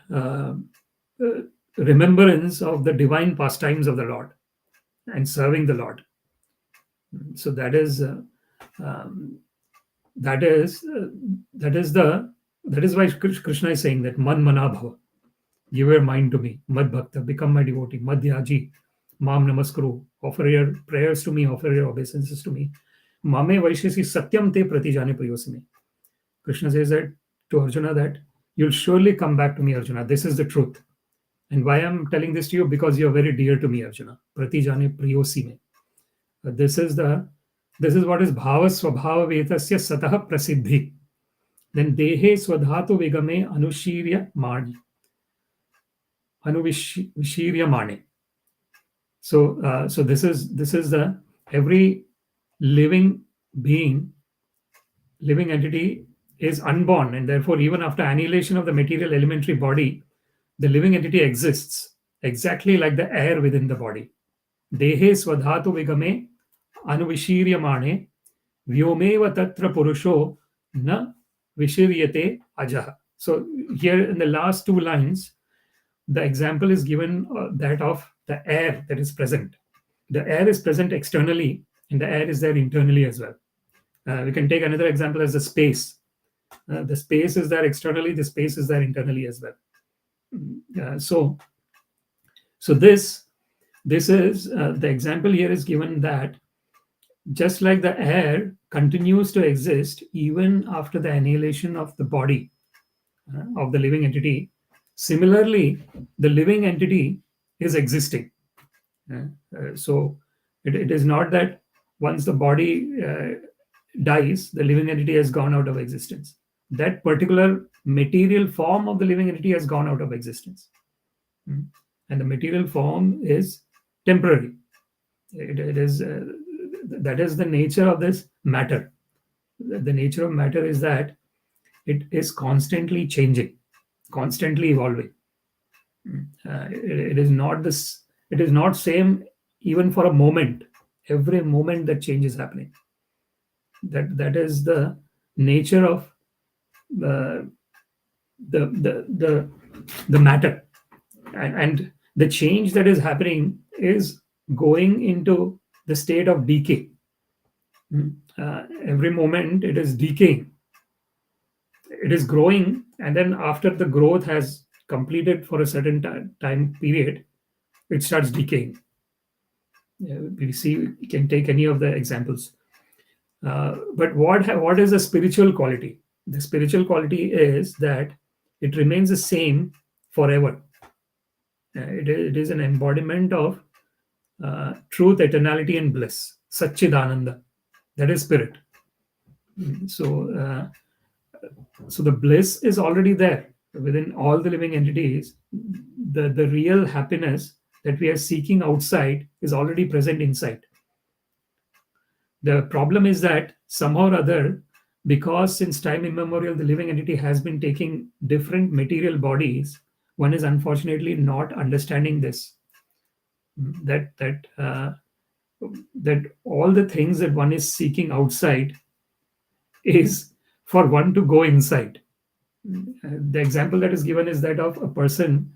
remembrance of the divine pastimes of the Lord and serving the Lord. So that is why Krishna is saying that man manabhava, give your mind to me, mad bhakta, become my devotee, madhyaji mam namaskuru, offer your prayers to me, offer your obeisances to me, mame vaishyasi satyam te pratijane priyosime. Krishna says that to Arjuna that you'll surely come back to me, Arjuna. This is the truth. And why I'm telling this to you? Because you're very dear to me, Arjuna. Pratijane priyosime. This is what is bhava-svabhāva-vihitasya sataḥ prasiddhiḥ. Then dehe sva-dhātu-vigame nuviśīryamāṇe. So this is the every living being, living entity is unborn, and therefore even after annihilation of the material elementary body, the living entity exists exactly like the air within the body. Dehe sva-dhātu-vigame nuviśīryamāṇe vyomeva tatra puruṣo na viśīryate ajaha. So here in the last two lines, the example is given that of the air that is present. The air is present externally, and the air is there internally as well. We can take another example as the space. The space is there externally, the space is there internally as well. So this is the example here is given that just like the air continues to exist even after the annihilation of the body of the living entity, similarly, the living entity is existing. So it is not that once the body dies, the living entity has gone out of existence. That particular material form of the living entity has gone out of existence. And the material form is temporary. It is that is the nature of this matter. The nature of matter is that it is constantly changing, constantly evolving. It is not this. It is not same even for a moment. Every moment that change is happening. That is the nature of the matter, and the change that is happening is going into the state of decay. Every moment it is decaying. It is growing, and then after the growth has completed for a certain time period, it starts decaying. We see, we can take any of the examples. But what is the spiritual quality? The spiritual quality is that it remains the same forever. It is an embodiment of truth, eternality, and bliss. Satchidananda. That is spirit. So, so the bliss is already there within all the living entities. The real happiness that we are seeking outside is already present inside. The problem is that somehow or other, because since time immemorial, the living entity has been taking different material bodies, one is unfortunately not understanding this. That all the things that one is seeking outside is for one to go inside. The example that is given is that of a person,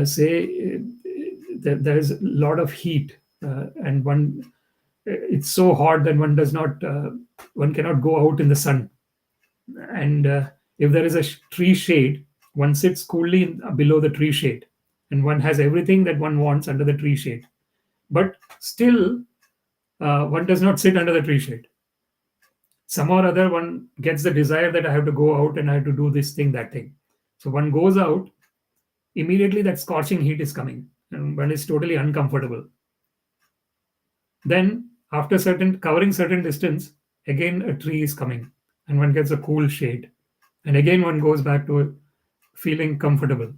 say, there is a lot of heat, and it's so hot that one cannot go out in the sun. And if there is a tree shade, one sits coolly below the tree shade, and one has everything that one wants under the tree shade. But still, one does not sit under the tree shade. Somehow or other, one gets the desire that I have to go out and I have to do this thing, that thing. So one goes out, immediately that scorching heat is coming, and one is totally uncomfortable. Then, after covering certain distance, again a tree is coming, and one gets a cool shade, and again one goes back to feeling comfortable.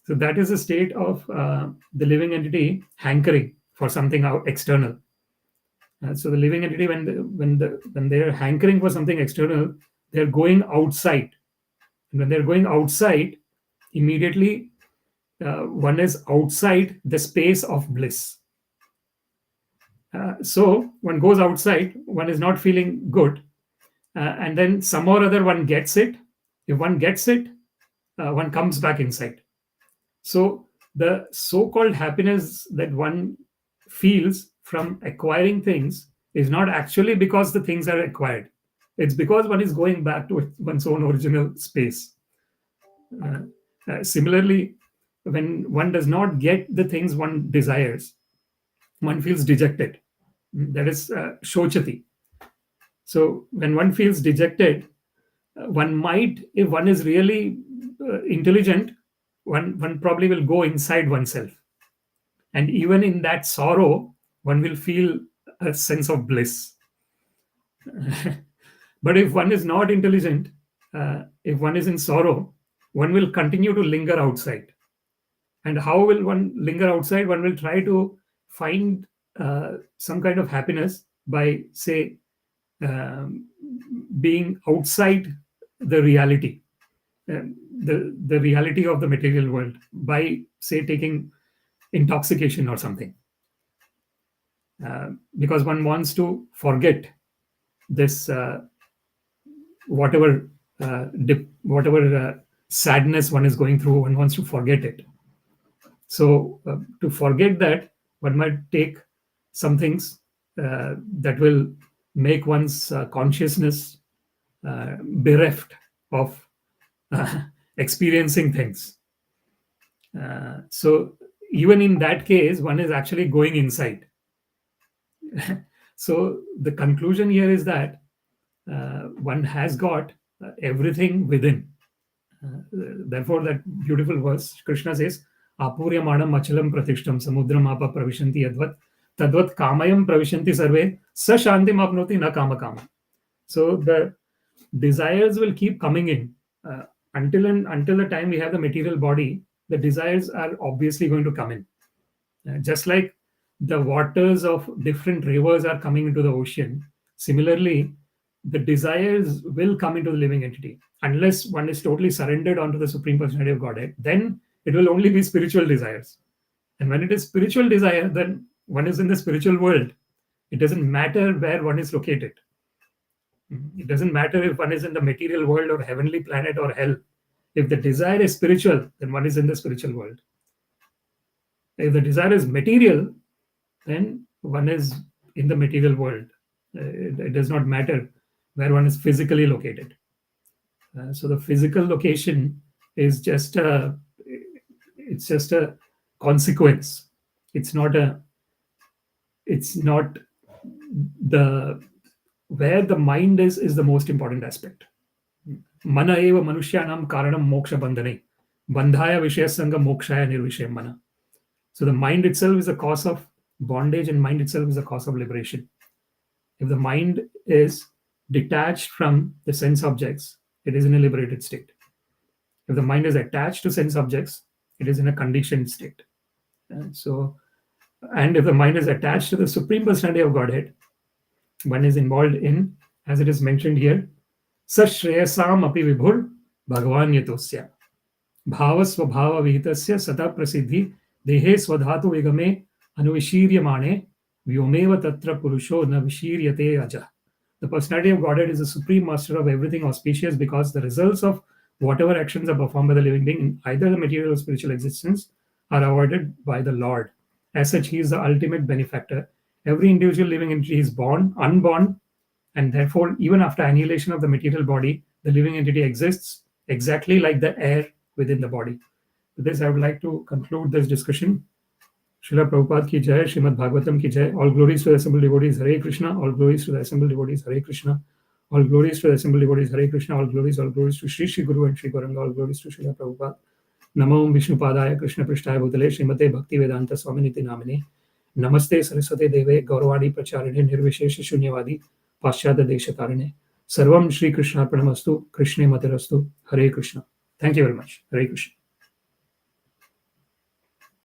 So that is a state of the living entity hankering for something out external. So the living entity, when they are hankering for something external, they're going outside. And when they're going outside, immediately one is outside the space of bliss. So one goes outside, one is not feeling good, and then somehow or other one gets it. If one gets it, one comes back inside. So the so-called happiness that one feels from acquiring things is not actually because the things are acquired. It's because one is going back to one's own original space. Similarly, when one does not get the things one desires, one feels dejected. That is shochati. So when one feels dejected, one might, if one is really intelligent, one probably will go inside oneself. And even in that sorrow, one will feel a sense of bliss. But if one is not intelligent, if one is in sorrow, one will continue to linger outside. And how will one linger outside? One will try to find some kind of happiness by, say, being outside the reality, the reality of the material world, by, say, taking intoxication or something, because one wants to forget this whatever sadness one is going through. One wants to forget it. So to forget that, one might take some things that will make one's consciousness bereft of experiencing things. So even in that case, one is actually going inside. So the conclusion here is that one has got everything within. Therefore, that beautiful verse, Krishna says, Apuryamāṇam achalam pratishtam samudram apa pravishanti yadvat tadvat kamayam pravishanti sarve sa shantim apnoti na kama kama. So the desires will keep coming in until the time we have the material body. The desires are obviously going to come in. Just like the waters of different rivers are coming into the ocean, similarly, the desires will come into the living entity. Unless one is totally surrendered onto the Supreme Personality of Godhead, then it will only be spiritual desires. And when it is spiritual desire, then one is in the spiritual world. It doesn't matter where one is located. It doesn't matter if one is in the material world or heavenly planet or hell. If the desire is spiritual, then one is in the spiritual world. If the desire is material, then one is in the material world. It does not matter where one is physically located. So the physical location is just a consequence. It's not the where the mind is the most important aspect. Mana eva manushyanam karanam moksha bandhane. Bandhaya vishayasanga mokshaya nirvishayam mana. So the mind itself is a cause of bondage, and mind itself is a cause of liberation. If the mind is detached from the sense objects, it is in a liberated state. If the mind is attached to sense objects, it is in a conditioned state. And if the mind is attached to the Supreme Personality of Godhead, one is involved in, as it is mentioned here, śreyasām api vibhur bhagavān yatosya bhāva-svabhāva-vihitasya sataḥ prasiddhiḥ dehe sva-dhātu-vigame nuviśīryamāṇe vyomeva tatra puruṣo nuviśīryate aja. The personality of Godhead is the supreme master of everything auspicious, because the results of whatever actions are performed by the living being in either the material or spiritual existence are avoided by the Lord. As such, he is the ultimate benefactor. Every individual living entity is born, unborn, and therefore, even after annihilation of the material body, the living entity exists exactly like the air within the body. With this, I would like to conclude this discussion. Srila Prabhupada ki jai, Śrīmad-Bhāgavatam ki jai. All glories to the assembled devotees, Hare Krishna. All glories to the assembled devotees, Hare Krishna. All glories to the assembled devotees, Hare Krishna. All glories to Shri Guru and Shri Gauranga. All glories to Srila Prabhupada. Namo Vishnu Padaya Krishna Prishtaya Bhutale Srimate Bhakti Vedanta Swaminiti Namine. Namaste Saraswate Deve Gauravani Pracharine Nirvishesha Shunyavadi Paschyata Deshatarine. Sarvam Shri Krishna Pranamastu Krishne Materastu. Hare Krishna. Thank you very much. Hare Krishna.